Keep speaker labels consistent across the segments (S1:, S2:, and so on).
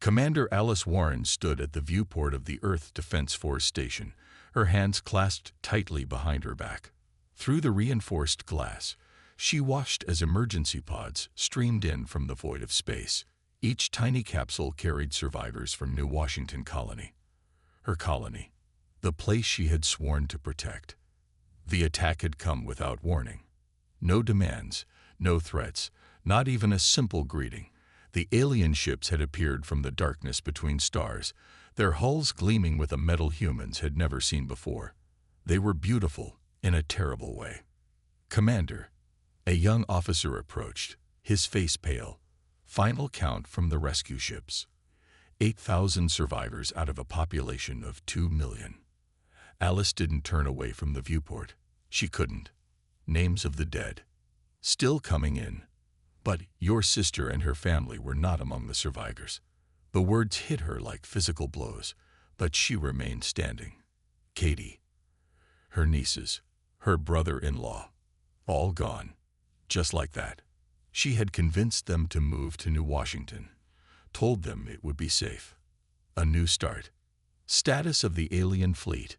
S1: Commander Alice Warren stood at the viewport of the Earth Defense Force Station, her hands clasped tightly behind her back. Through the reinforced glass, she watched as emergency pods streamed in from the void of space. Each tiny capsule carried survivors from New Washington Colony. Her colony, the place she had sworn to protect. The attack had come without warning. No demands, no threats, not even a simple greeting. The alien ships had appeared from the darkness between stars, their hulls gleaming with a metal humans had never seen before. They were beautiful in a terrible way. "Commander," a young officer approached, his face pale. "Final count from the rescue ships. 8,000 survivors out of a population of 2 million. Alice didn't turn away from the viewport. She couldn't. Names of the dead. Still coming in. But your sister and her family were not among the survivors. The words hit her like physical blows, but she remained standing. Katie. Her nieces. Her brother-in-law. All gone. Just like that. She had convinced them to move to New Washington. Told them it would be safe. A new start. Status of the alien fleet.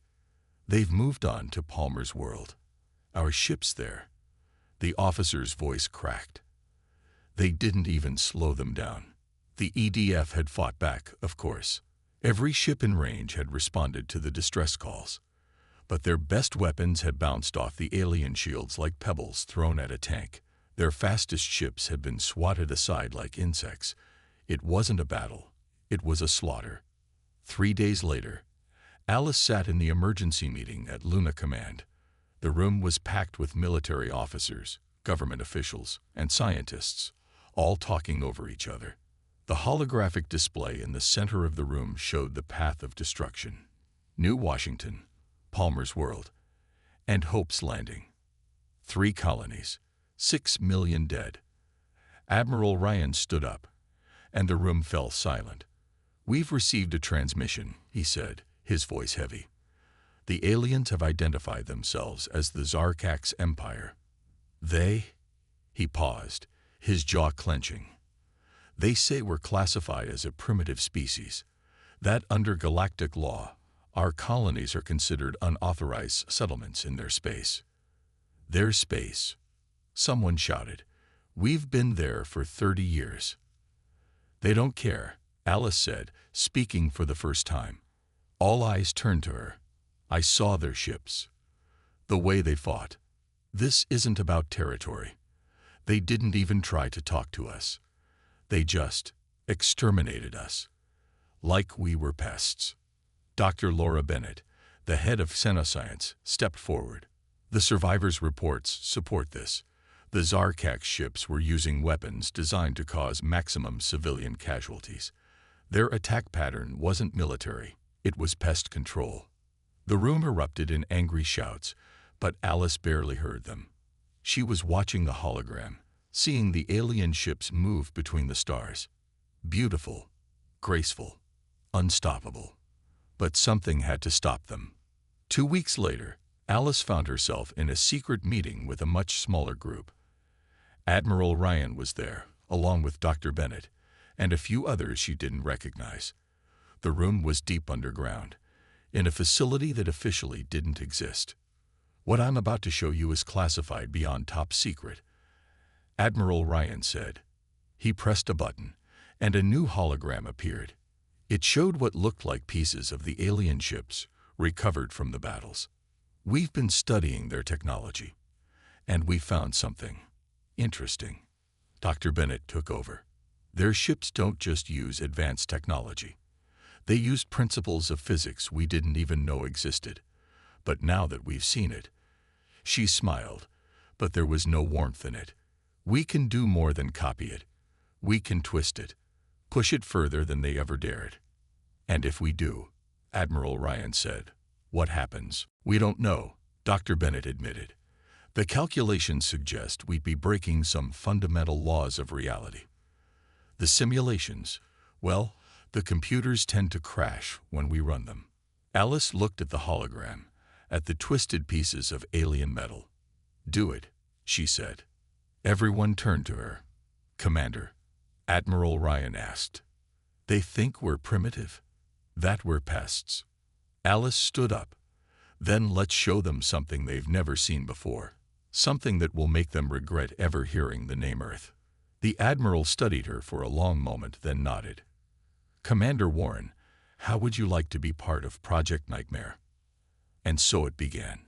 S1: They've moved on to Palmer's world. Our ship's there." The officer's voice cracked. They didn't even slow them down. The EDF had fought back, of course. Every ship in range had responded to the distress calls. But their best weapons had bounced off the alien shields like pebbles thrown at a tank. Their fastest ships had been swatted aside like insects. It wasn't a battle. It was a slaughter. 3 days later, Alice sat in the emergency meeting at Luna Command. The room was packed with military officers, government officials, and scientists, all talking over each other. The holographic display in the center of the room showed the path of destruction. New Washington, Palmer's world, and Hope's Landing. 3 colonies, 6 million dead. Admiral Ryan stood up, and the room fell silent. "We've received a transmission," he said, his voice heavy. "The aliens have identified themselves as the Zarkax Empire. They..." He paused, his jaw clenching. "They say we're classified as a primitive species, that under galactic law, our colonies are considered unauthorized settlements in their space." "Their space," someone shouted. "We've been there for 30 years. "They don't care," Alice said, speaking for the first time. All eyes turned to her. "I saw their ships. The way they fought. This isn't about territory. They didn't even try to talk to us. They just exterminated us. Like we were pests." Dr. Laura Bennett, the head of Xenoscience, stepped forward. "The survivors' reports support this. The Zarkax ships were using weapons designed to cause maximum civilian casualties. Their attack pattern wasn't military, it was pest control." The room erupted in angry shouts, but Alice barely heard them. She was watching the hologram, seeing the alien ships move between the stars. Beautiful, graceful, unstoppable. But something had to stop them. 2 weeks later, Alice found herself in a secret meeting with a much smaller group. Admiral Ryan was there, along with Dr. Bennett, and a few others she didn't recognize. The room was deep underground, in a facility that officially didn't exist. "What I'm about to show you is classified beyond top secret," Admiral Ryan said. He pressed a button, and a new hologram appeared. It showed what looked like pieces of the alien ships recovered from the battles. "We've been studying their technology, and we found something interesting." Dr. Bennett took over. "Their ships don't just use advanced technology. They use principles of physics we didn't even know existed. But now that we've seen it..." She smiled, but there was no warmth in it. "We can do more than copy it. We can twist it, push it further than they ever dared. And if we do," Admiral Ryan said, "what happens?" "We don't know," Dr. Bennett admitted. "The calculations suggest we'd be breaking some fundamental laws of reality. The simulations, well, the computers tend to crash when we run them." Alice looked at the hologram, at the twisted pieces of alien metal. "Do it," she said. Everyone turned to her. "Commander," Admiral Ryan asked. They think we're primitive, that we're pests. Alice stood up. Then let's show them something they've never seen before. Something that will make them regret ever hearing the name Earth. The Admiral studied her for a long moment, then nodded. Commander Warren, how would you like to be part of Project Nightmare? And so it began.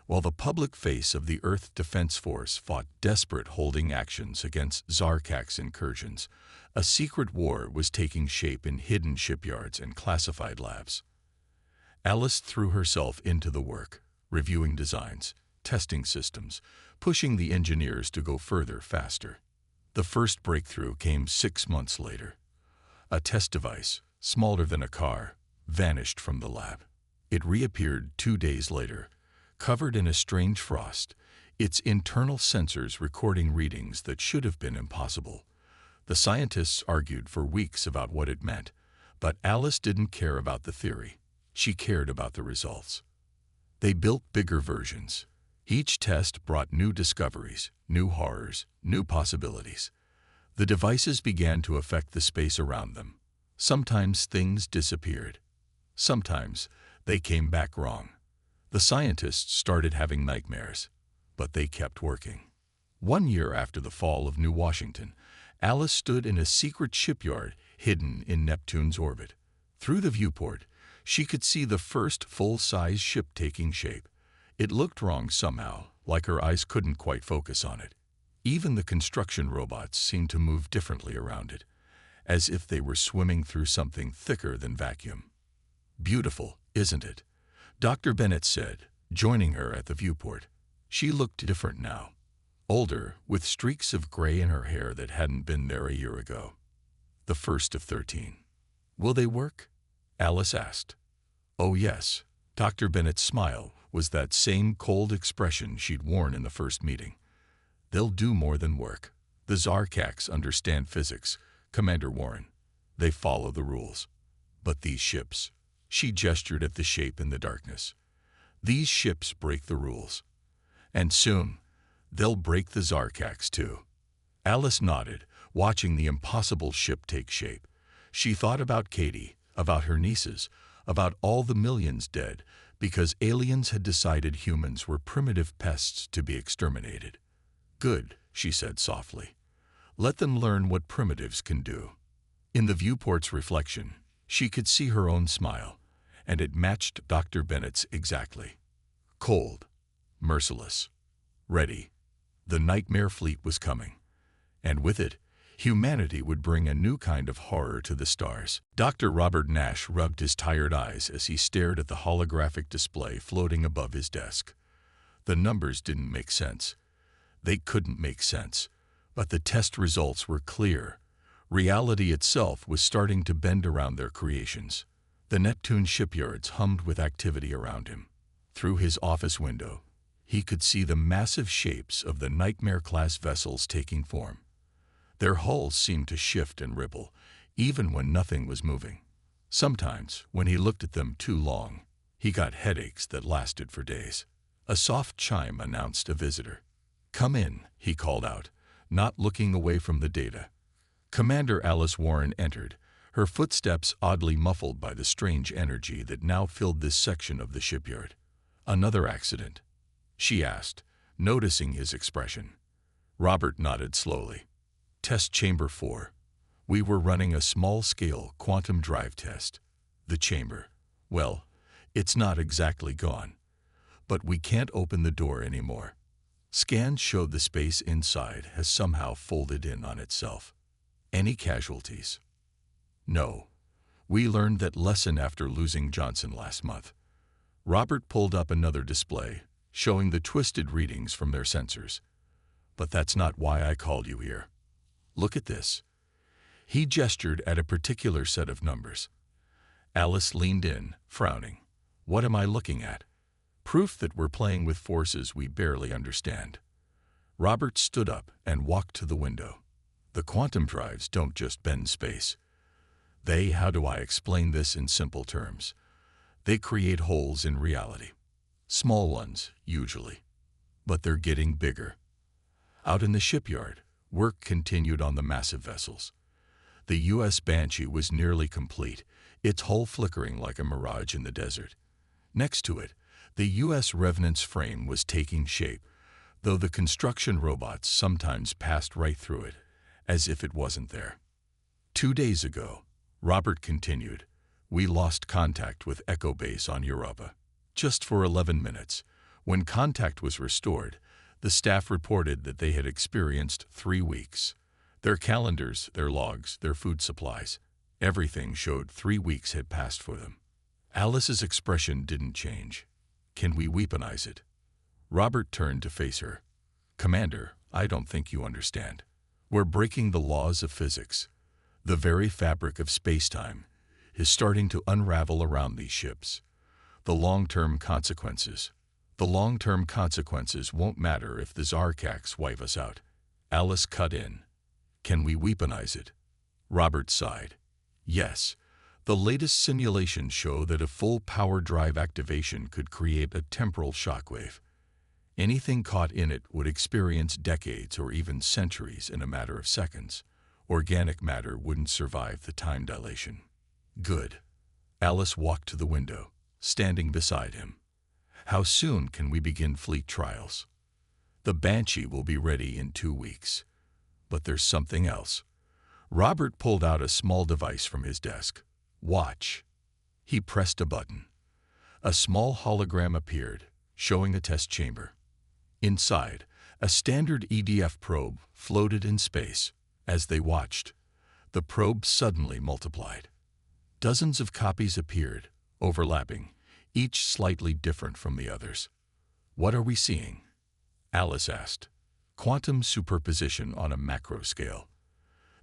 S1: While the public face of the Earth Defense Force fought desperate holding actions against Zarkak's incursions, a secret war was taking shape in hidden shipyards and classified labs. Alice threw herself into the work, reviewing designs, testing systems, pushing the engineers to go further faster. The first breakthrough came 6 months later. A test device, smaller than a car, vanished from the lab. It reappeared 2 days later, covered in a strange frost, its internal sensors recording readings that should have been impossible. The scientists argued for weeks about what it meant, but Alice didn't care about the theory. She cared about the results. They built bigger versions. Each test brought new discoveries, new horrors, new possibilities. The devices began to affect the space around them. Sometimes things disappeared. Sometimes they came back wrong. The scientists started having nightmares, but they kept working. 1 year after the fall of New Washington, Alice stood in a secret shipyard hidden in Neptune's orbit. Through the viewport, she could see the first full-size ship taking shape. It looked wrong somehow, like her eyes couldn't quite focus on it. Even the construction robots seemed to move differently around it, as if they were swimming through something thicker than vacuum. Beautiful, isn't it? Dr. Bennett said, joining her at the viewport. She looked different now. Older, with streaks of gray in her hair that hadn't been there a year ago. The first of 13. Will they work? Alice asked. Oh yes. Dr. Bennett's smile was that same cold expression she'd worn in the first meeting. They'll do more than work. The Zarkaks understand physics, Commander Warren. They follow the rules. But these ships, she gestured at the shape in the darkness. These ships break the rules. And soon, they'll break the Zarkaks too. Alice nodded, watching the impossible ship take shape. She thought about Katie, about her nieces, about all the millions dead because aliens had decided humans were primitive pests to be exterminated. Good, she said softly. Let them learn what primitives can do. In the viewport's reflection, she could see her own smile, and it matched Dr. Bennett's exactly. Cold, merciless, ready. The nightmare fleet was coming, and with it, humanity would bring a new kind of horror to the stars. Dr. Robert Nash rubbed his tired eyes as he stared at the holographic display floating above his desk. The numbers didn't make sense. They couldn't make sense, but the test results were clear. Reality itself was starting to bend around their creations. The Neptune shipyards hummed with activity around him. Through his office window, he could see the massive shapes of the Nightmare-class vessels taking form. Their hulls seemed to shift and ripple, even when nothing was moving. Sometimes, when he looked at them too long, he got headaches that lasted for days. A soft chime announced a visitor. Come in, he called out, not looking away from the data. Commander Alice Warren entered, her footsteps oddly muffled by the strange energy that now filled this section of the shipyard. Another accident? She asked, noticing his expression. Robert nodded slowly. Test Chamber 4. We were running a small-scale quantum drive test. The chamber, well, it's not exactly gone. But we can't open the door anymore. Scans showed the space inside has somehow folded in on itself. Any casualties? No. We learned that lesson after losing Johnson last month. Robert pulled up another display, showing the twisted readings from their sensors. But that's not why I called you here. Look at this. He gestured at a particular set of numbers. Alice leaned in, frowning. What am I looking at? Proof that we're playing with forces we barely understand. Robert stood up and walked to the window. The quantum drives don't just bend space. How do I explain this in simple terms? They create holes in reality. Small ones, usually. But they're getting bigger. Out in the shipyard, work continued on the massive vessels. The U.S. Banshee was nearly complete, its hull flickering like a mirage in the desert. Next to it, the U.S. Revenant's frame was taking shape, though the construction robots sometimes passed right through it, as if it wasn't there. 2 days ago, Robert continued, we lost contact with Echo Base on Europa. Just for 11 minutes. When contact was restored, the staff reported that they had experienced 3 weeks. Their calendars, their logs, their food supplies, everything showed 3 weeks had passed for them. Alice's expression didn't change. Can we weaponize it? Robert turned to face her. Commander, I don't think you understand. We're breaking the laws of physics. The very fabric of space-time is starting to unravel around these ships. The long-term consequences won't matter if the Zarkax wipe us out. Alice cut in. Can we weaponize it? Robert sighed. Yes. The latest simulations show that a full power drive activation could create a temporal shockwave. Anything caught in it would experience decades or even centuries in a matter of seconds. Organic matter wouldn't survive the time dilation. Good. Alice walked to the window, standing beside him. How soon can we begin fleet trials? The Banshee will be ready in 2 weeks. But there's something else. Robert pulled out a small device from his desk. Watch. He pressed a button. A small hologram appeared, showing a test chamber. Inside, a standard EDF probe floated in space. As they watched, the probe suddenly multiplied. Dozens of copies appeared, overlapping, each slightly different from the others. What are we seeing? Alice asked. Quantum superposition on a macro scale.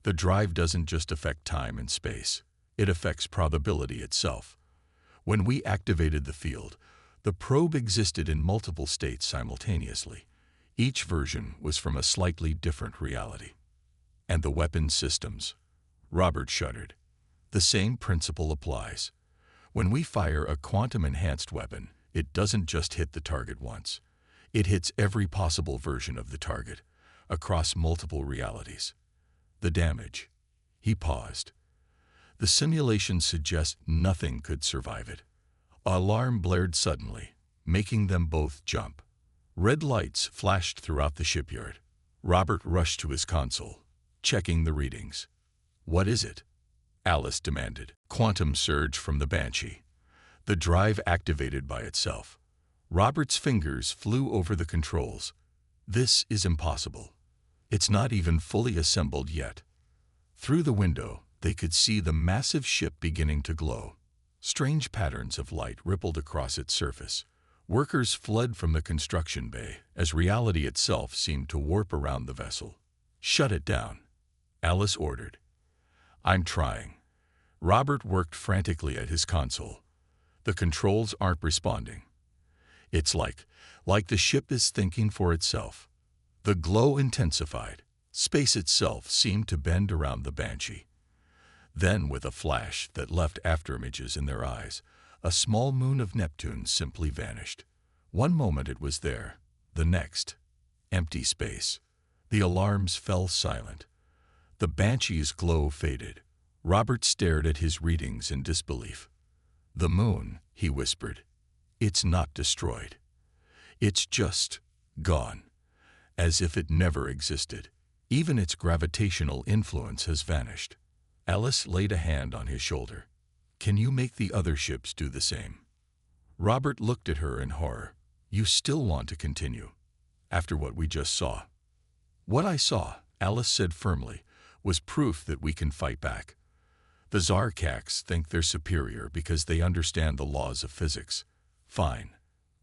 S1: The drive doesn't just affect time and space. It affects probability itself. When we activated the field, the probe existed in multiple states simultaneously. Each version was from a slightly different reality. And the weapon systems? Robert shuddered. The same principle applies. When we fire a quantum-enhanced weapon, it doesn't just hit the target once. It hits every possible version of the target, across multiple realities. The damage. He paused. The simulations suggest nothing could survive it. Alarm blared suddenly, making them both jump. Red lights flashed throughout the shipyard. Robert rushed to his console, checking the readings. What is it? Alice demanded. Quantum surge from the Banshee. The drive activated by itself. Robert's fingers flew over the controls. This is impossible. It's not even fully assembled yet. Through the window, they could see the massive ship beginning to glow. Strange patterns of light rippled across its surface. Workers fled from the construction bay as reality itself seemed to warp around the vessel. Shut it down, Alice ordered. I'm trying. Robert worked frantically at his console. The controls aren't responding. It's like the ship is thinking for itself. The glow intensified. Space itself seemed to bend around the Banshee. Then, with a flash that left afterimages in their eyes, a small moon of Neptune simply vanished. One moment it was there, the next, empty space. The alarms fell silent. The Banshee's glow faded. Robert stared at his readings in disbelief. The moon, he whispered. It's not destroyed. It's just gone, as if it never existed. Even its gravitational influence has vanished. Alice laid a hand on his shoulder. Can you make the other ships do the same? Robert looked at her in horror. You still want to continue, after what we just saw? What I saw, Alice said firmly, was proof that we can fight back. The Zarkax think they're superior because they understand the laws of physics. Fine.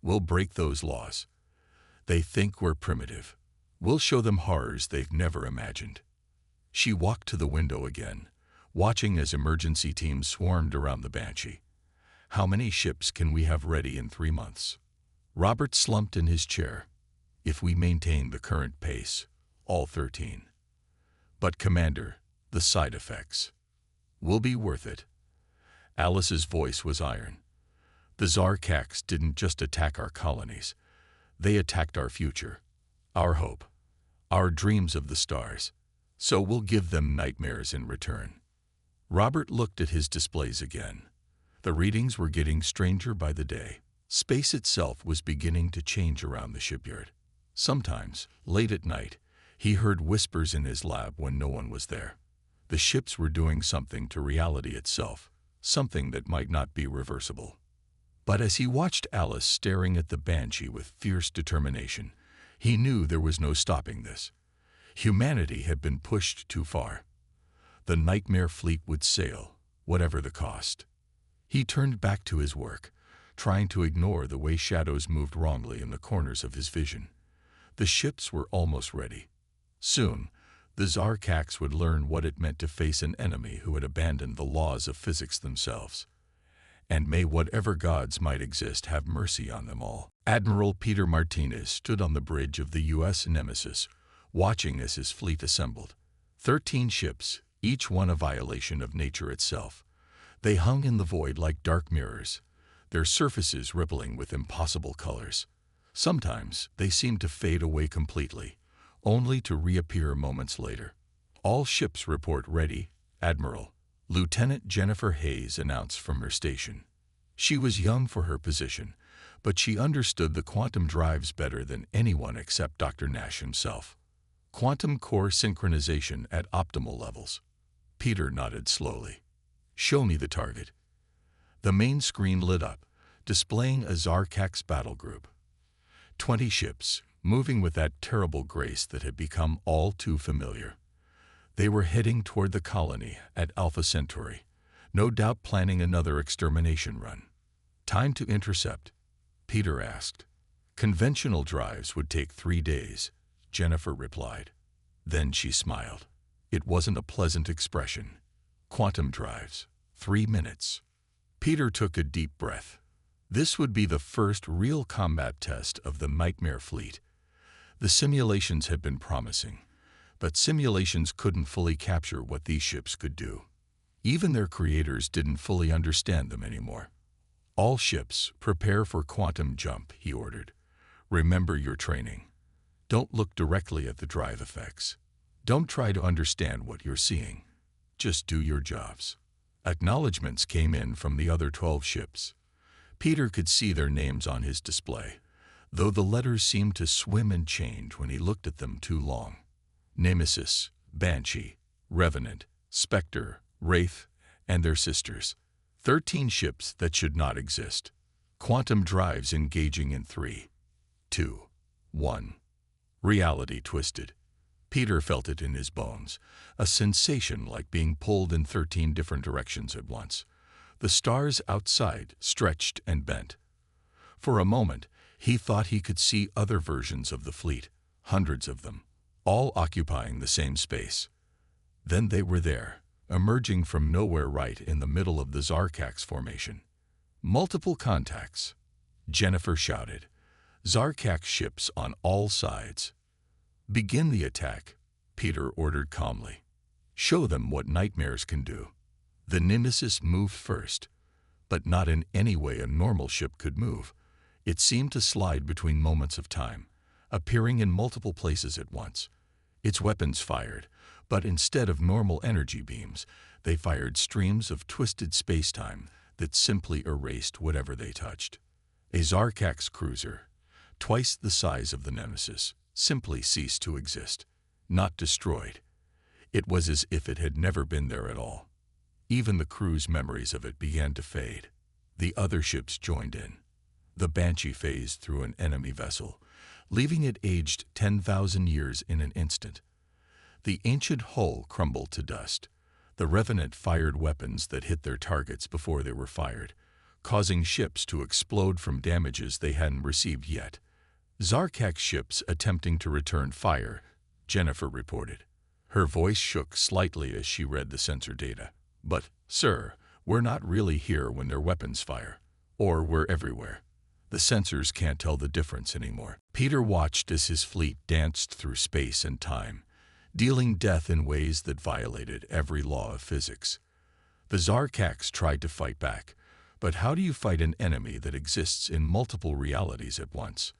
S1: We'll break those laws. They think we're primitive. We'll show them horrors they've never imagined. She walked to the window again, watching as emergency teams swarmed around the Banshee. How many ships can we have ready in 3 months? Robert slumped in his chair. If we maintain the current pace, all 13. But Commander, the side effects will be worth it. Alice's voice was iron. The Zarkax didn't just attack our colonies. They attacked our future, our hope, our dreams of the stars. So we'll give them nightmares in return. Robert looked at his displays again. The readings were getting stranger by the day. Space itself was beginning to change around the shipyard. Sometimes, late at night, he heard whispers in his lab when no one was there. The ships were doing something to reality itself, something that might not be reversible. But as he watched Alice staring at the Banshee with fierce determination, he knew there was no stopping this. Humanity had been pushed too far. The nightmare fleet would sail, whatever the cost. He turned back to his work, trying to ignore the way shadows moved wrongly in the corners of his vision. The ships were almost ready. Soon, the Zarkax would learn what it meant to face an enemy who had abandoned the laws of physics themselves. And may whatever gods might exist have mercy on them all. Admiral Peter Martinez stood on the bridge of the U.S. Nemesis, watching as his fleet assembled. 13 ships, each one a violation of nature itself. They hung in the void like dark mirrors, their surfaces rippling with impossible colors. Sometimes they seemed to fade away completely, only to reappear moments later. "All ships report ready, Admiral," Lieutenant Jennifer Hayes announced from her station. She was young for her position, but she understood the quantum drives better than anyone except Dr. Nash himself. Quantum core synchronization at optimal levels. Peter nodded slowly. "Show me the target." The main screen lit up, displaying a Zarkax battle group. 20 ships, moving with that terrible grace that had become all too familiar. They were heading toward the colony at Alpha Centauri, no doubt planning another extermination run. "Time to intercept?" Peter asked. "Conventional drives would take 3 days," Jennifer replied. Then she smiled. It wasn't a pleasant expression. "Quantum drives, 3 minutes." Peter took a deep breath. This would be the first real combat test of the Nightmare Fleet. The simulations had been promising, but simulations couldn't fully capture what these ships could do. Even their creators didn't fully understand them anymore. "All ships, prepare for quantum jump," he ordered. "Remember your training. Don't look directly at the drive effects. Don't try to understand what you're seeing. Just do your jobs." Acknowledgements came in from the other 12 ships. Peter could see their names on his display, though the letters seemed to swim and change when he looked at them too long. Nemesis, Banshee, Revenant, Spectre, Wraith, and their sisters. 13 ships that should not exist. Quantum drives engaging in 3, 2, 1. Reality twisted. Peter felt it in his bones, a sensation like being pulled in 13 different directions at once. The stars outside stretched and bent. For a moment, he thought he could see other versions of the fleet, hundreds of them, all occupying the same space. Then they were there, emerging from nowhere right in the middle of the Zarkax formation. "Multiple contacts," Jennifer shouted. "Zarkax ships on all sides." "Begin the attack," Peter ordered calmly. "Show them what nightmares can do." The Nemesis moved first, but not in any way a normal ship could move. It seemed to slide between moments of time, appearing in multiple places at once. Its weapons fired, but instead of normal energy beams, they fired streams of twisted space-time that simply erased whatever they touched. A Zarkax cruiser, twice the size of the Nemesis, simply ceased to exist, not destroyed. It was as if it had never been there at all. Even the crew's memories of it began to fade. The other ships joined in. The Banshee phased through an enemy vessel, leaving it aged 10,000 years in an instant. The ancient hull crumbled to dust. The Revenant fired weapons that hit their targets before they were fired, causing ships to explode from damages they hadn't received yet. "Zarkax ships attempting to return fire," Jennifer reported. Her voice shook slightly as she read the sensor data. "But, sir, we're not really here when their weapons fire. Or we're everywhere. The sensors can't tell the difference anymore." Peter watched as his fleet danced through space and time, dealing death in ways that violated every law of physics. The Zarkax tried to fight back, but how do you fight an enemy that exists in multiple realities at once?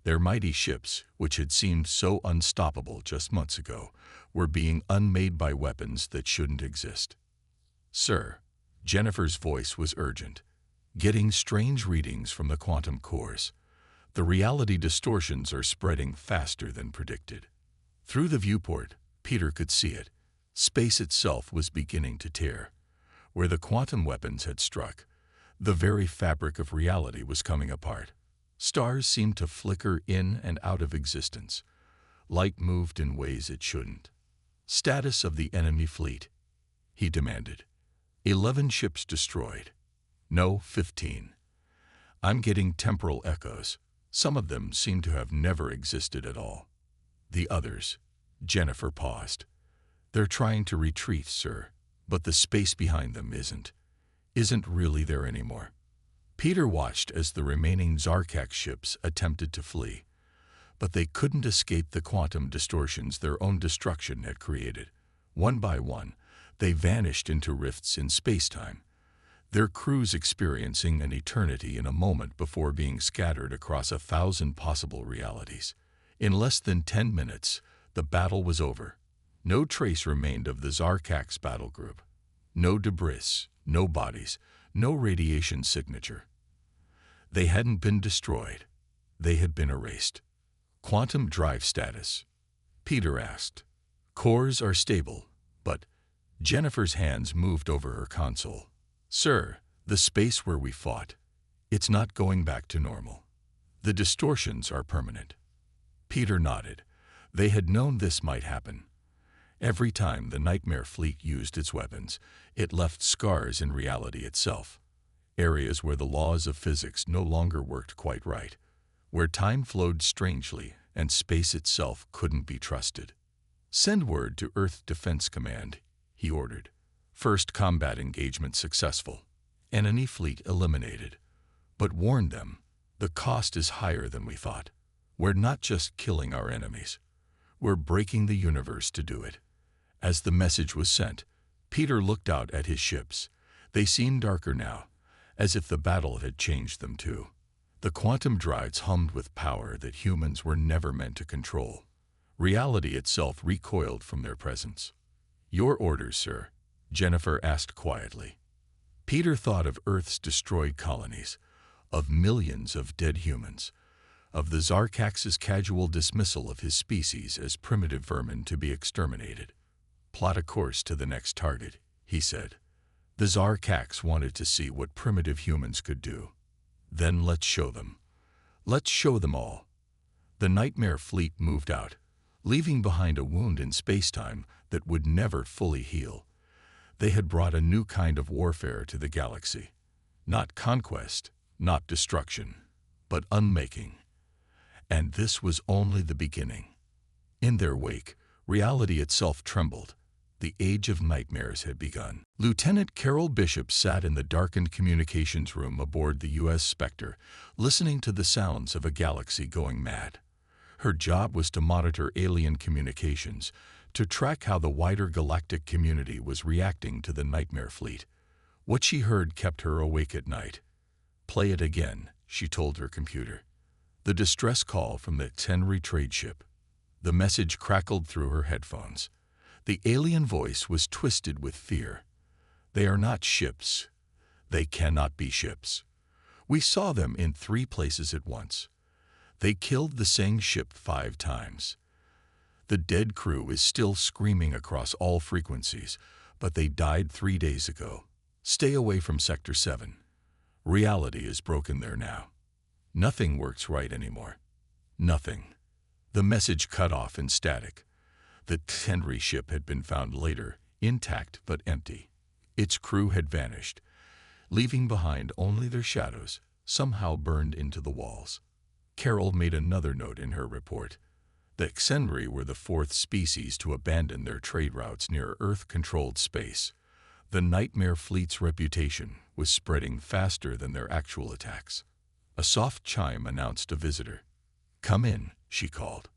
S1: Their mighty ships, which had seemed so unstoppable just months ago, were being unmade by weapons that shouldn't exist. Sir, Jennifer's voice was urgent. Getting strange readings from the quantum cores. The reality distortions are spreading faster than predicted. Through the viewport, Peter could see it. Space itself was beginning to tear. Where the quantum weapons had struck, the very fabric of reality was coming apart. Stars seemed to flicker in and out of existence. Light moved in ways it shouldn't. Status of the enemy fleet, he demanded. 11 ships destroyed. No, 15. I'm getting temporal echoes. Some of them seem to have never existed at all. The others, Jennifer paused. They're trying to retreat, sir, but the space behind them isn't really there anymore. Peter watched as the remaining Zarkak ships attempted to flee, but they couldn't escape the quantum distortions their own destruction had created. One by one, they vanished into rifts in space-time, their crews experiencing an eternity in a moment before being scattered across 1,000 possible realities. In less than 10 minutes, the battle was over. No trace remained of the Zarkak's battle group. No debris, no bodies, no radiation signature. They hadn't been destroyed. They had been erased. Quantum drive status, Peter asked. Cores are stable, but Jennifer's hands moved over her console. Sir, the space where we fought, it's not going back to normal. The distortions are permanent. Peter nodded. They had known this might happen. Every time the Nightmare Fleet used its weapons, it left scars in reality itself. Areas where the laws of physics no longer worked quite right, where time flowed strangely and space itself couldn't be trusted. Send word to Earth Defense Command, he ordered. First combat engagement successful. Enemy fleet eliminated. But warn them, the cost is higher than we thought. We're not just killing our enemies. We're breaking the universe to do it. As the message was sent, Peter looked out at his ships. They seemed darker now, as if the battle had changed them too. The quantum drives hummed with power that humans were never meant to control. Reality itself recoiled from their presence. Your orders, sir, Jennifer asked quietly. Peter thought of Earth's destroyed colonies, of millions of dead humans, of the Zarkax's casual dismissal of his species as primitive vermin to be exterminated. Plot a course to the next target, he said. The Zarkax wanted to see what primitive humans could do. Then let's show them. Let's show them all. The Nightmare Fleet moved out, leaving behind a wound in space-time that would never fully heal. They had brought a new kind of warfare to the galaxy. Not conquest, not destruction, but unmaking. And this was only the beginning. In their wake, reality itself trembled. The age of nightmares had begun. Lieutenant Carol Bishop sat in the darkened communications room aboard the U.S. Spectre, listening to the sounds of a galaxy going mad. Her job was to monitor alien communications, to track how the wider galactic community was reacting to the Nightmare Fleet. What she heard kept her awake at night. Play it again, she told her computer. The distress call from the Tenri trade ship. The message crackled through her headphones. The alien voice was twisted with fear. They are not ships. They cannot be ships. We saw them in 3 places at once. They killed the same ship 5 times. The dead crew is still screaming across all frequencies, but they died 3 days ago. Stay away from Sector 7. Reality is broken there now. Nothing works right anymore. Nothing. The message cut off in static. The Tenri ship had been found later, intact but empty. Its crew had vanished, leaving behind only their shadows, somehow burned into the walls. Carol made another note in her report. The Xenri were the 4th species to abandon their trade routes near Earth-controlled space. The Nightmare Fleet's reputation was spreading faster than their actual attacks. A soft chime announced a visitor. Come in, she called.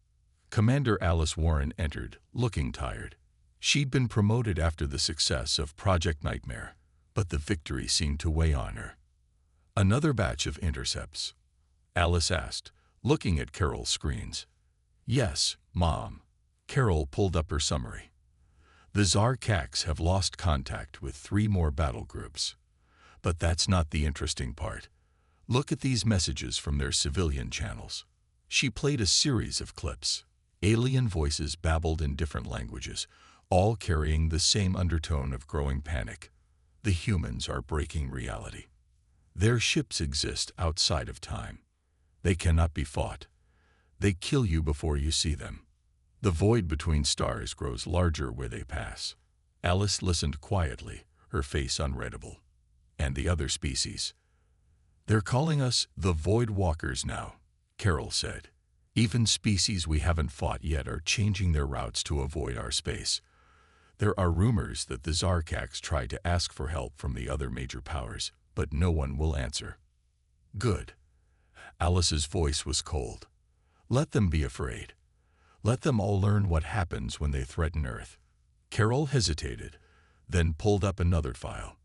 S1: Commander Alice Warren entered, looking tired. She'd been promoted after the success of Project Nightmare, but the victory seemed to weigh on her. Another batch of intercepts? Alice asked, looking at Carol's screens. Yes, Mom. Carol pulled up her summary. The Zarkax have lost contact with 3 more battle groups. But that's not the interesting part. Look at these messages from their civilian channels. She played a series of clips. Alien voices babbled in different languages, all carrying the same undertone of growing panic. The humans are breaking reality. Their ships exist outside of time. They cannot be fought. They kill you before you see them. The void between stars grows larger where they pass. Alice listened quietly, her face unreadable. And the other species. They're calling us the Void Walkers now, Carol said. Even species we haven't fought yet are changing their routes to avoid our space. There are rumors that the Zarkax tried to ask for help from the other major powers, but no one will answer. Good. Alice's voice was cold. Let them be afraid. Let them all learn what happens when they threaten Earth. Carol hesitated, then pulled up another file.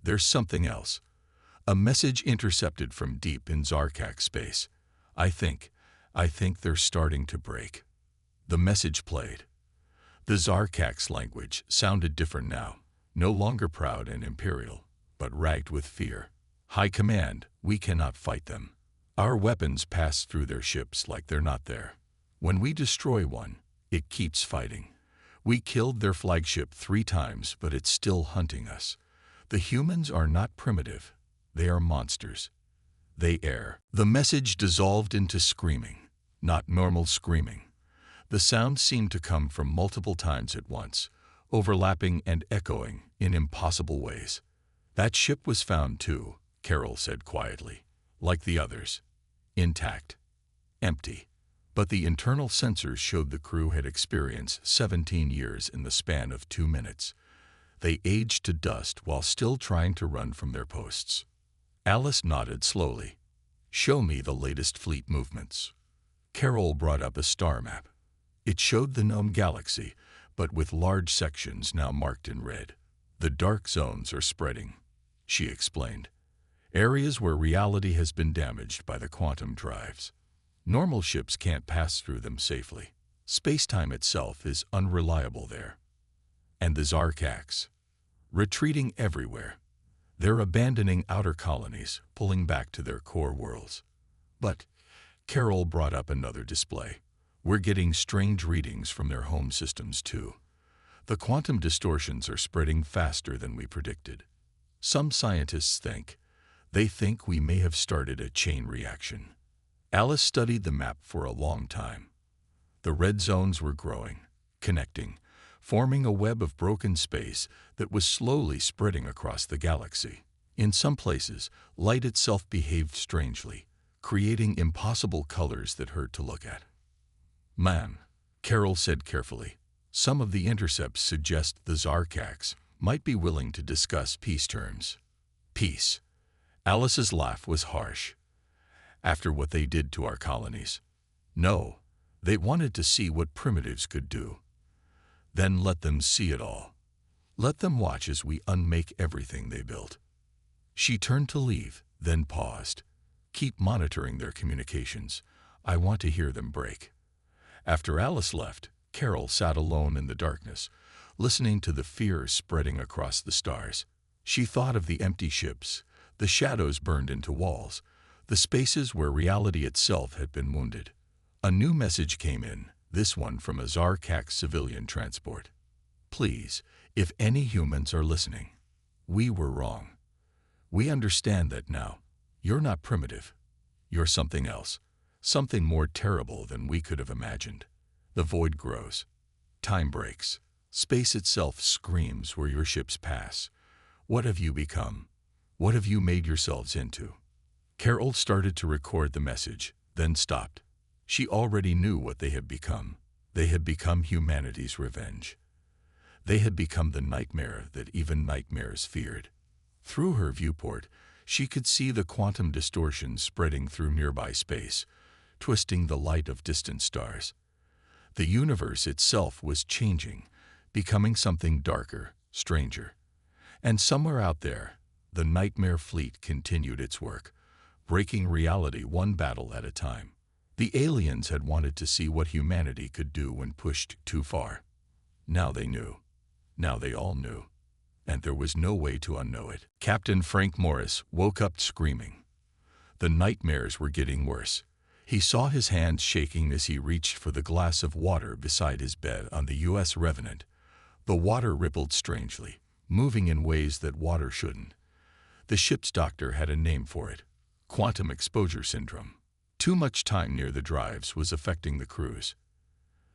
S1: There's something else. A message intercepted from deep in Zarkax space. I think they're starting to break. The message played. The Zarkax language sounded different now, no longer proud and imperial, but ragged with fear. High Command, we cannot fight them. Our weapons pass through their ships like they're not there. When we destroy one, it keeps fighting. We killed their flagship 3 times, but it's still hunting us. The humans are not primitive. They are monsters. They err. The message dissolved into screaming, not normal screaming. The sound seemed to come from multiple times at once, overlapping and echoing in impossible ways. That ship was found too, Carol said quietly, like the others. Intact. Empty. But the internal sensors showed the crew had experienced 17 years in the span of 2 minutes. They aged to dust while still trying to run from their posts. Alice nodded slowly. Show me the latest fleet movements. Carol brought up a star map. It showed the known galaxy, but with large sections now marked in red. The dark zones are spreading, she explained. Areas where reality has been damaged by the quantum drives. Normal ships can't pass through them safely. Space-time itself is unreliable there. And the Zarkax, retreating everywhere. They're abandoning outer colonies, pulling back to their core worlds. But Carol brought up another display. We're getting strange readings from their home systems too. The quantum distortions are spreading faster than we predicted. Some scientists think we may have started a chain reaction. Alice studied the map for a long time. The red zones were growing, connecting, forming a web of broken space that was slowly spreading across the galaxy. In some places, light itself behaved strangely, creating impossible colors that hurt to look at. "Ma'am," Carol said carefully, "some of the intercepts suggest the Zarkax might be willing to discuss peace terms." Peace. Alice's laugh was harsh. After what they did to our colonies. No, they wanted to see what primitives could do. Then let them see it all. Let them watch as we unmake everything they built. She turned to leave, then paused. Keep monitoring their communications. I want to hear them break. After Alice left, Carol sat alone in the darkness, listening to the fear spreading across the stars. She thought of the empty ships, the shadows burned into walls, the spaces where reality itself had been wounded. A new message came in, this one from a Zarkax civilian transport. Please, if any humans are listening, we were wrong. We understand that now. You're not primitive. You're something else, something more terrible than we could have imagined. The void grows. Time breaks. Space itself screams where your ships pass. What have you become? What have you made yourselves into? Carol started to record the message, then stopped. She already knew what they had become. They had become humanity's revenge. They had become the nightmare that even nightmares feared. Through her viewport, she could see the quantum distortions spreading through nearby space, twisting the light of distant stars. The universe itself was changing, becoming something darker, stranger. And somewhere out there, the nightmare fleet continued its work, breaking reality one battle at a time. The aliens had wanted to see what humanity could do when pushed too far. Now they knew. Now they all knew, and there was no way to unknow it. Captain Frank Morris woke up screaming. The nightmares were getting worse. He saw his hands shaking as he reached for the glass of water beside his bed on the U.S. Revenant. The water rippled strangely, moving in ways that water shouldn't. The ship's doctor had a name for it: quantum exposure syndrome. Too much time near the drives was affecting the crews.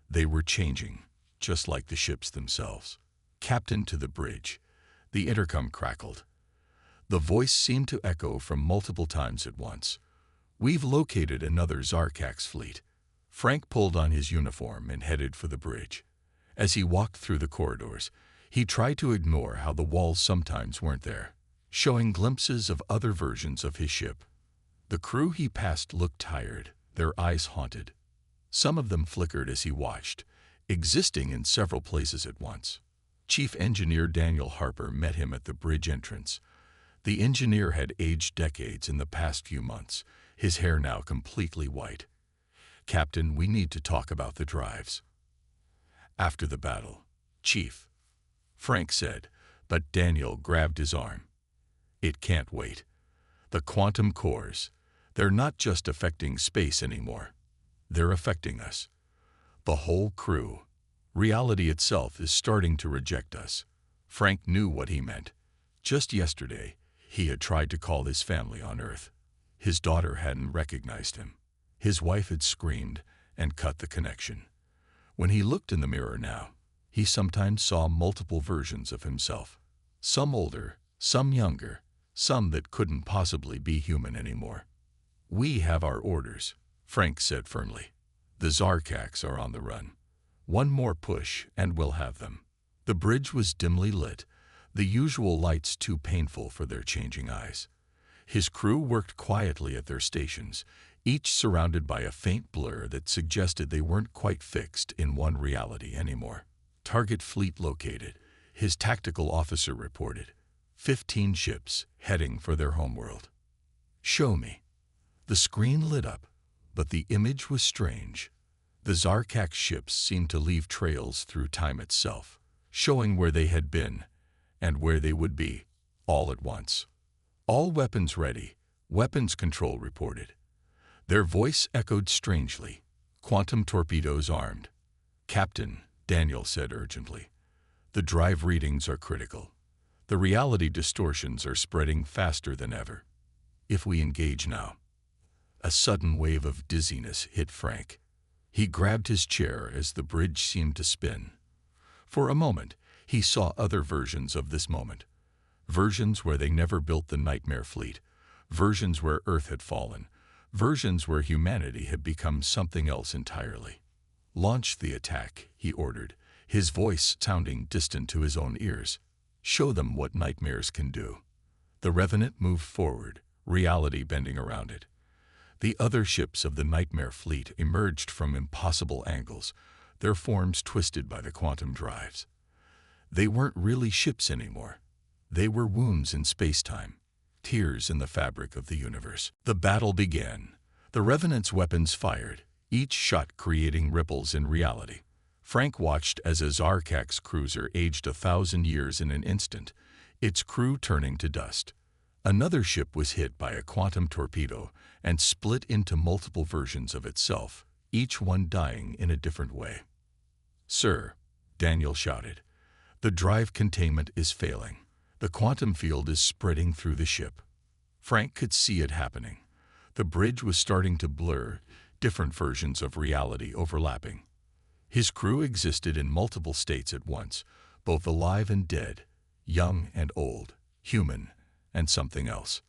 S1: They were changing, just like the ships themselves. Captain, to the bridge. The intercom crackled. The voice seemed to echo from multiple times at once. We've located another Zarkax fleet. Frank pulled on his uniform and headed for the bridge. As he walked through the corridors, he tried to ignore how the walls sometimes weren't there, showing glimpses of other versions of his ship. The crew he passed looked tired, their eyes haunted. Some of them flickered as he watched, existing in several places at once. Chief Engineer Daniel Harper met him at the bridge entrance. The engineer had aged decades in the past few months, his hair now completely white. "Captain, we need to talk about the drives." "After the battle, Chief," Frank said, but Daniel grabbed his arm. "It can't wait. The quantum cores, they're not just affecting space anymore. They're affecting us. The whole crew. Reality itself is starting to reject us." Frank knew what he meant. Just yesterday, he had tried to call his family on Earth. His daughter hadn't recognized him. His wife had screamed and cut the connection. When he looked in the mirror now, he sometimes saw multiple versions of himself. Some older, some younger, some that couldn't possibly be human anymore. "We have our orders," Frank said firmly. "The Zarkax are on the run. One more push and we'll have them." The bridge was dimly lit, the usual lights too painful for their changing eyes. His crew worked quietly at their stations, each surrounded by a faint blur that suggested they weren't quite fixed in one reality anymore. "Target fleet located," his tactical officer reported. 15 ships heading for their homeworld. "Show me." The screen lit up, but the image was strange. The Zarkax ships seemed to leave trails through time itself, showing where they had been and where they would be, all at once. "All weapons ready," Weapons Control reported. Their voice echoed strangely. "Quantum torpedoes armed." "Captain," Daniel said urgently, "the drive readings are critical. The reality distortions are spreading faster than ever. If we engage now." A sudden wave of dizziness hit Frank. He grabbed his chair as the bridge seemed to spin. For a moment, he saw other versions of this moment. Versions where they never built the nightmare fleet. Versions where Earth had fallen. Versions where humanity had become something else entirely. "Launch the attack," he ordered, his voice sounding distant to his own ears. "Show them what nightmares can do." The Revenant moved forward, reality bending around it. The other ships of the Nightmare Fleet emerged from impossible angles, their forms twisted by the quantum drives. They weren't really ships anymore. They were wounds in space-time, tears in the fabric of the universe. The battle began. The Revenant's weapons fired, each shot creating ripples in reality. Frank watched as a Zarkax cruiser aged 1,000 years in an instant, its crew turning to dust. Another ship was hit by a quantum torpedo and split into multiple versions of itself, each one dying in a different way. "Sir," Daniel shouted, "the drive containment is failing. The quantum field is spreading through the ship." Frank could see it happening. The bridge was starting to blur, different versions of reality overlapping. His crew existed in multiple states at once, both alive and dead, young and old, human and something else.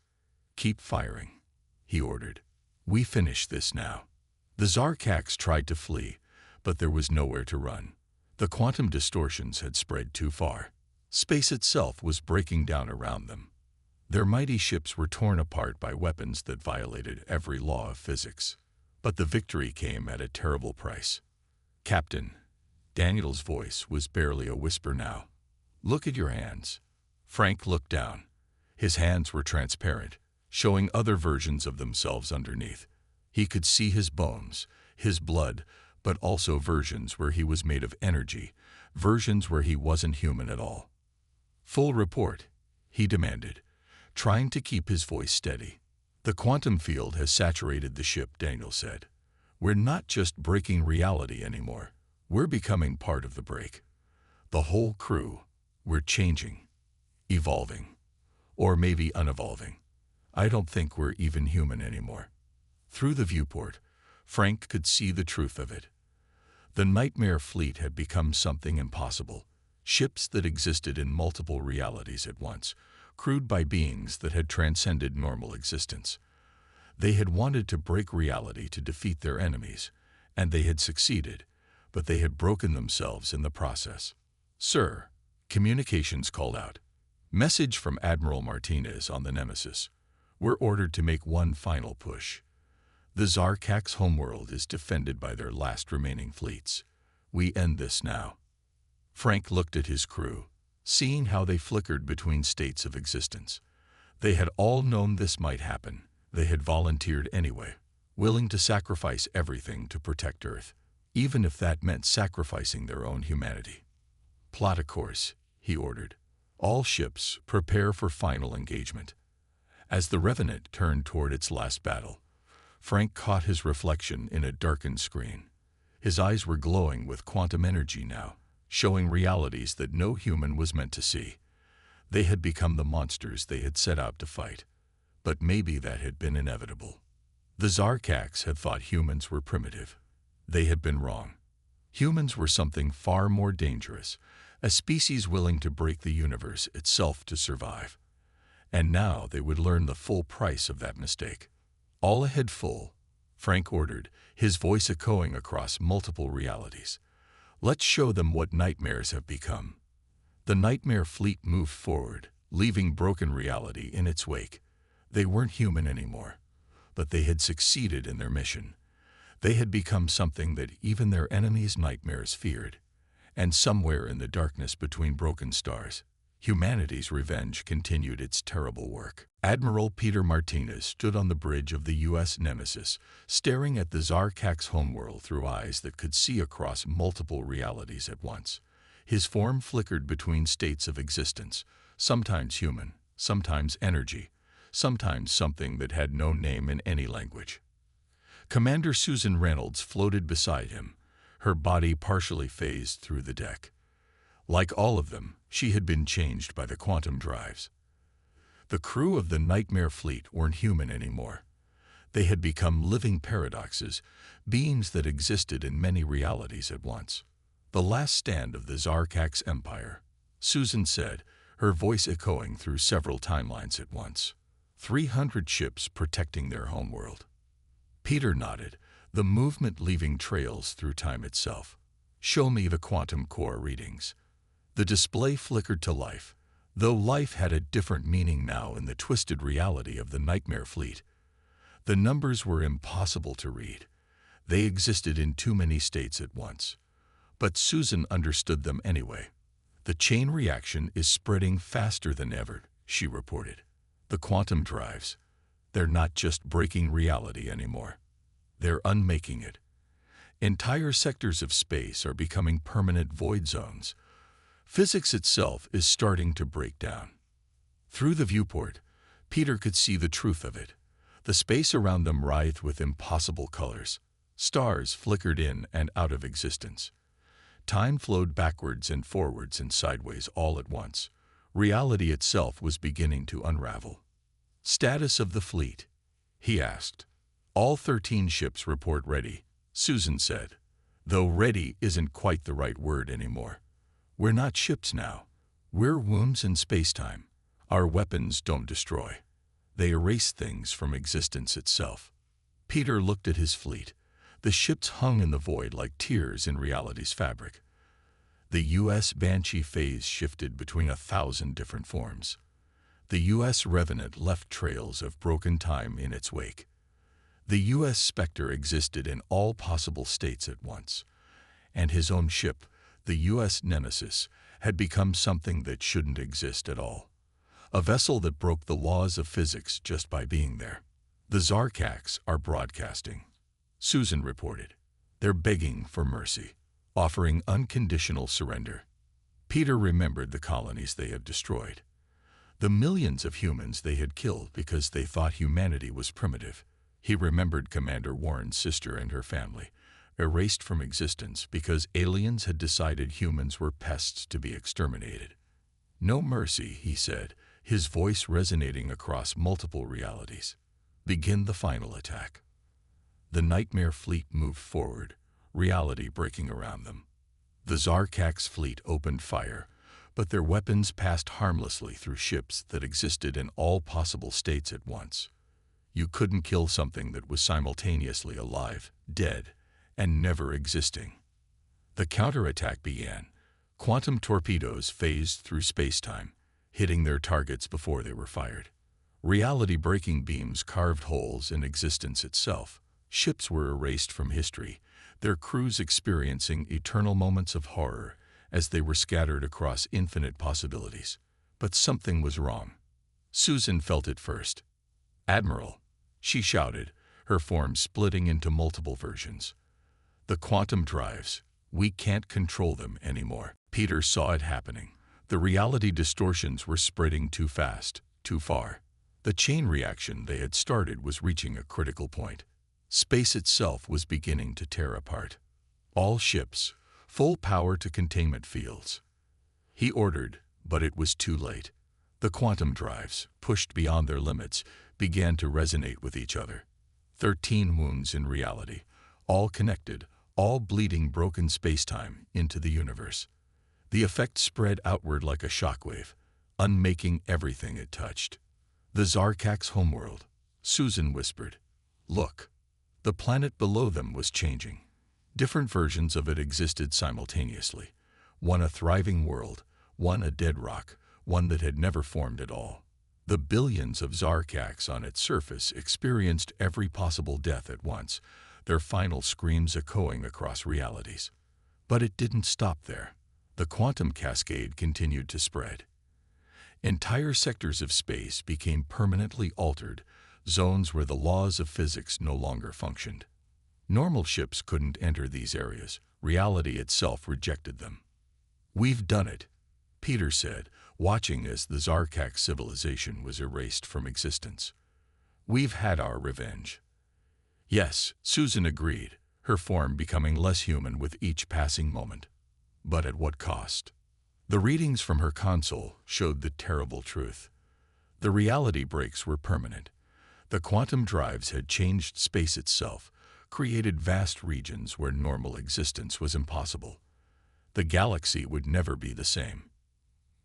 S1: "Keep firing," he ordered. "We finish this now." The Zarkax tried to flee, but there was nowhere to run. The quantum distortions had spread too far. Space itself was breaking down around them. Their mighty ships were torn apart by weapons that violated every law of physics. But the victory came at a terrible price. "Captain," Daniel's voice was barely a whisper now. "Look at your hands." Frank looked down. His hands were transparent, showing other versions of themselves underneath. He could see his bones, his blood, but also versions where he was made of energy, versions where he wasn't human at all. Full report, he demanded, trying to keep his voice steady. The quantum field has saturated the ship, Daniel said. We're not just breaking reality anymore. We're becoming part of the break. The whole crew, we're changing, evolving, or maybe unevolving. I don't think we're even human anymore. Through the viewport, Frank could see the truth of it. The Nightmare Fleet had become something impossible. Ships that existed in multiple realities at once, crewed by beings that had transcended normal existence. They had wanted to break reality to defeat their enemies, and they had succeeded, but they had broken themselves in the process. Sir, communications called out. Message from Admiral Martinez on the Nemesis. We're ordered to make one final push. The Zarkak's homeworld is defended by their last remaining fleets. We end this now. Frank looked at his crew, seeing how they flickered between states of existence. They had all known this might happen. They had volunteered anyway, willing to sacrifice everything to protect Earth, even if that meant sacrificing their own humanity. Plot a course, he ordered. All ships prepare for final engagement. As the Revenant turned toward its last battle, Frank caught his reflection in a darkened screen. His eyes were glowing with quantum energy now, showing realities that no human was meant to see. They had become the monsters they had set out to fight. But maybe that had been inevitable. The Zarkaks had thought humans were primitive. They had been wrong. Humans were something far more dangerous, a species willing to break the universe itself to survive. And now they would learn the full price of that mistake. All ahead full, Frank ordered, his voice echoing across multiple realities. Let's show them what nightmares have become. The Nightmare Fleet moved forward, leaving broken reality in its wake. They weren't human anymore, but they had succeeded in their mission. They had become something that even their enemies' nightmares feared. And somewhere in the darkness between broken stars, humanity's revenge continued its terrible work. Admiral Peter Martinez stood on the bridge of the U.S. Nemesis, staring at the Zarkak's homeworld through eyes that could see across multiple realities at once. His form flickered between states of existence, sometimes human, sometimes energy, sometimes something that had no name in any language. Commander Susan Reynolds floated beside him, her body partially phased through the deck. Like all of them, she had been changed by the quantum drives. The crew of the Nightmare Fleet weren't human anymore. They had become living paradoxes, beings that existed in many realities at once. The last stand of the Zarkak's empire, Susan said, her voice echoing through several timelines at once. 300 ships protecting their homeworld. Peter nodded, the movement leaving trails through time itself. Show me the quantum core readings. The display flickered to life, though life had a different meaning now in the twisted reality of the Nightmare Fleet. The numbers were impossible to read. They existed in too many states at once. But Susan understood them anyway. The chain reaction is spreading faster than ever, she reported. The quantum drives, they're not just breaking reality anymore. They're unmaking it. Entire sectors of space are becoming permanent void zones. Physics itself is starting to break down. Through the viewport, Peter could see the truth of it. The space around them writhed with impossible colors. Stars flickered in and out of existence. Time flowed backwards and forwards and sideways all at once. Reality itself was beginning to unravel. Status of the fleet, he asked. All 13 ships report ready, Susan said. Though ready isn't quite the right word anymore. We're not ships now. We're wombs in space-time. Our weapons don't destroy. They erase things from existence itself. Peter looked at his fleet. The ships hung in the void like tears in reality's fabric. The U.S. Banshee phase shifted between 1,000 different forms. The U.S. Revenant left trails of broken time in its wake. The U.S. Spectre existed in all possible states at once. And his own ship, the U.S. Nemesis, had become something that shouldn't exist at all. A vessel that broke the laws of physics just by being there. The Zarkaks are broadcasting, Susan reported. They're begging for mercy. offering unconditional surrender. Peter remembered the colonies they had destroyed, the millions of humans they had killed because they thought humanity was primitive. He remembered Commander Warren's sister and her family, erased from existence because aliens had decided humans were pests to be exterminated. No mercy, he said, his voice resonating across multiple realities. Begin the final attack. The Nightmare fleet moved forward, reality breaking around them. The Zarkak's fleet opened fire, but their weapons passed harmlessly through ships that existed in all possible states at once. You couldn't kill something that was simultaneously alive, dead, and never existing. The counterattack began. Quantum torpedoes phased through space-time, hitting their targets before they were fired. Reality-breaking beams carved holes in existence itself. Ships were erased from history, their crews experiencing eternal moments of horror as they were scattered across infinite possibilities. But something was wrong. Susan felt it first. "Admiral," she shouted, her form splitting into multiple versions. "The quantum drives. We can't control them anymore." Peter saw it happening. The reality distortions were spreading too fast, too far. The chain reaction they had started was reaching a critical point. Space itself was beginning to tear apart. All ships, full power to containment fields. He ordered, but it was too late. The quantum drives, pushed beyond their limits, began to resonate with each other. 13 wounds in reality, all connected, all bleeding broken spacetime into the universe. The effect spread outward like a shockwave, unmaking everything it touched. "The Zarkak's homeworld," Susan whispered. "Look." The planet below them was changing. Different versions of it existed simultaneously. One a thriving world, one a dead rock, one that had never formed at all. The billions of Zarkaks on its surface experienced every possible death at once, their final screams echoing across realities. But it didn't stop there. The quantum cascade continued to spread. Entire sectors of space became permanently altered, zones where the laws of physics no longer functioned. Normal ships couldn't enter these areas. Reality itself rejected them. "We've done it," Peter said, watching as the Zarkak civilization was erased from existence. "We've had our revenge." "Yes," Susan agreed, her form becoming less human with each passing moment. But at what cost? The readings from her console showed the terrible truth. The reality breaks were permanent. The quantum drives had changed space itself, created vast regions where normal existence was impossible. The galaxy would never be the same.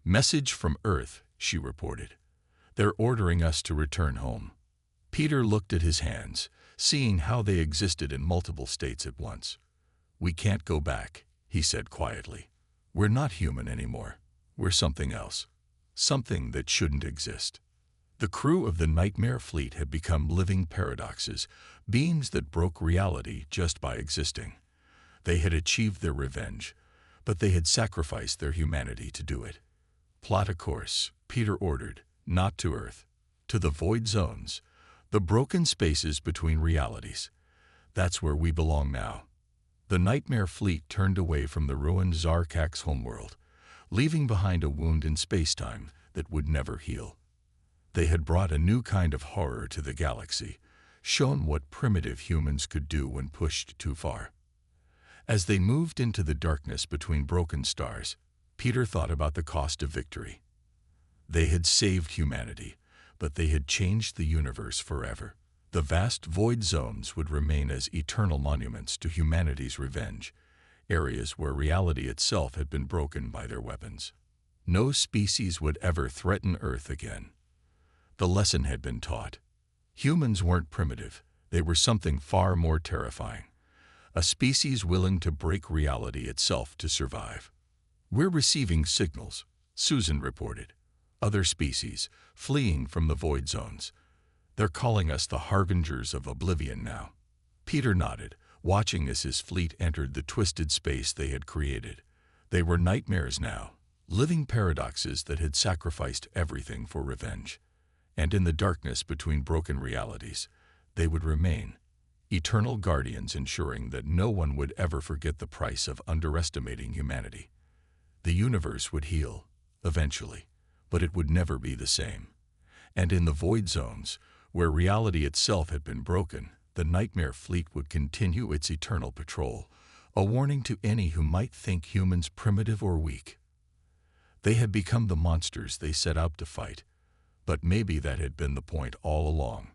S1: "Message from Earth," she reported. "They're ordering us to return home." Peter looked at his hands, seeing how they existed in multiple states at once. "We can't go back," he said quietly. "We're not human anymore. We're something else. Something that shouldn't exist." The crew of the Nightmare fleet had become living paradoxes, beings that broke reality just by existing. They had achieved their revenge, but they had sacrificed their humanity to do it. "Plot a course," Peter ordered, "not to Earth, to the void zones, the broken spaces between realities. That's where we belong now." The Nightmare fleet turned away from the ruined Zarkak's homeworld, leaving behind a wound in spacetime that would never heal. They had brought a new kind of horror to the galaxy, shown what primitive humans could do when pushed too far. As they moved into the darkness between broken stars, Peter thought about the cost of victory. They had saved humanity, but they had changed the universe forever. The vast void zones would remain as eternal monuments to humanity's revenge, areas where reality itself had been broken by their weapons. No species would ever threaten Earth again. The lesson had been taught. Humans weren't primitive. They were something far more terrifying. A species willing to break reality itself to survive. "We're receiving signals," Susan reported. "Other species, fleeing from the void zones. They're calling us the harbingers of Oblivion now." Peter nodded, watching as his fleet entered the twisted space they had created. They were nightmares now, living paradoxes that had sacrificed everything for revenge. And in the darkness between broken realities, they would remain, eternal guardians ensuring that no one would ever forget the price of underestimating humanity. The universe would heal, eventually, but it would never be the same. And in the void zones, where reality itself had been broken, the Nightmare Fleet would continue its eternal patrol, a warning to any who might think humans primitive or weak. They had become the monsters they set out to fight, but maybe that had been the point all along.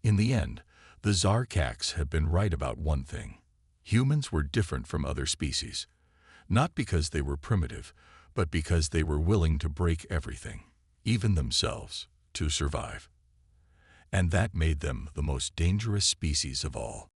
S1: In the end, the Zarkax had been right about one thing. Humans were different from other species, not because they were primitive, but because they were willing to break everything, even themselves, to survive. And that made them the most dangerous species of all.